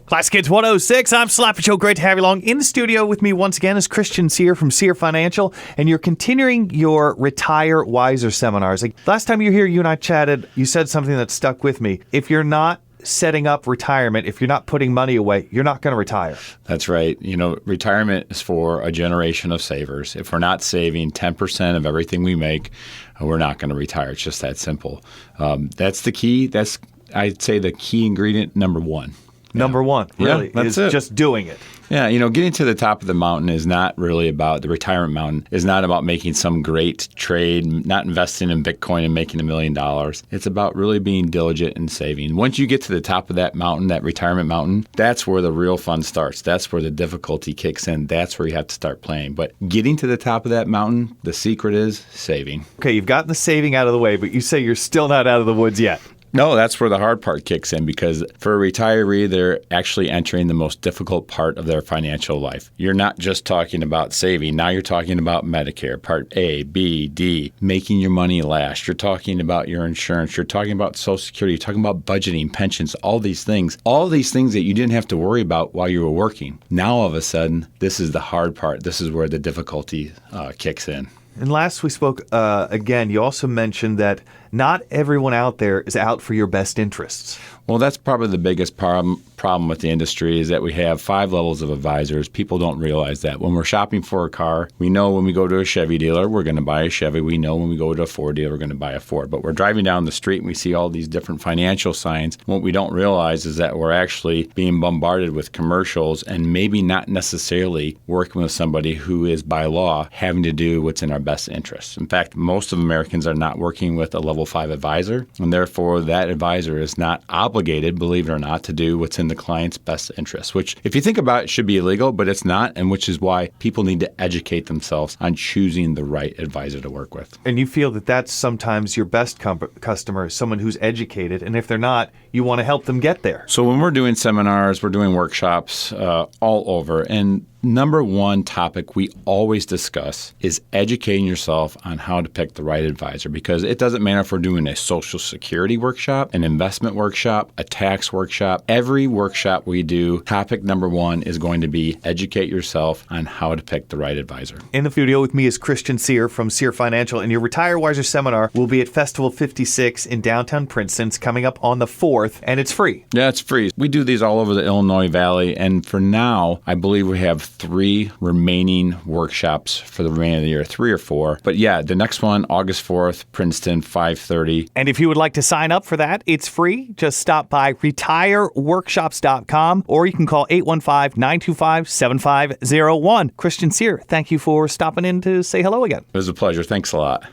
Class Kids 106, I'm Slappy Joe. Great to have you along. In the studio with me once again is Christian Cyr from Cyr Financial, and you're continuing your Retire Wiser seminars. Like, last time you were here, you and I chatted, you said something that stuck with me. If you're not setting up retirement, if you're not putting money away, you're not going to retire. That's right. You know, retirement is for a generation of savers. If we're not saving 10% of everything we make, we're not going to retire. It's just that simple. That's the key. That's, I'd say, the key ingredient number one. Number one, really, that's is it. just doing it. Yeah, you know, getting to the top of the mountain is not really about, the retirement mountain is not about making some great trade, not investing in Bitcoin and making $1 million. It's about really being diligent and saving. Once you get to the top of that mountain, that retirement mountain, that's where the real fun starts. That's where the difficulty kicks in. That's where you have to start playing. But getting to the top of that mountain, the secret is saving. Okay, you've gotten the saving out of the way, but you say you're still not out of the woods yet. No, that's where the hard part kicks in, because for a retiree, they're actually entering the most difficult part of their financial life. You're not just talking about saving. Now you're talking about Medicare, Part A, B, D, making your money last. You're talking about your insurance. You're talking about Social Security. You're talking about budgeting, pensions, all these things that you didn't have to worry about while you were working. Now, all of a sudden, this is the hard part. This is where the difficulty kicks in. And last we spoke, again, you also mentioned that not everyone out there is out for your best interests. Well, that's probably the biggest problem with the industry, is that we have 5 levels of advisors. People don't realize that. When we're shopping for a car, we know when we go to a Chevy dealer, we're going to buy a Chevy. We know when we go to a Ford dealer, we're going to buy a Ford. But we're driving down the street and we see all these different financial signs. What we don't realize is that we're actually being bombarded with commercials and maybe not necessarily working with somebody who is, by law, having to do what's in our best interests. In fact, most of Americans are not working with a level 5 advisor, and therefore that advisor is not obligated, believe it or not, to do what's in the client's best interest, which, if you think about it, should be illegal, but it's not, and which is why people need to educate themselves on choosing the right advisor to work with. And you feel that that's sometimes your best customer, is someone who's educated, and if they're not, you want to help them get there. So when we're doing seminars, we're doing workshops all over, and number one topic we always discuss is educating yourself on how to pick the right advisor, because it doesn't matter if we're doing a Social Security workshop, an investment workshop, a tax workshop. Every workshop we do, topic number one is going to be educate yourself on how to pick the right advisor. In the studio with me is Christian Cyr from Cyr Financial, and your Retire Wiser seminar will be at Festival 56 in downtown Princeton. It's coming up on the 4th, and it's free. Yeah, it's free. We do these all over the Illinois Valley, and for now, I believe we have 3 remaining workshops for the remainder of the year, 3 or 4. But yeah, the next one, August 4th, Princeton, 5:30. And if you would like to sign up for that, it's free. Just stop by retireworkshops.com, or you can call 815-925-7501. Christian Cyr, thank you for stopping in to say hello again. It was a pleasure. Thanks a lot.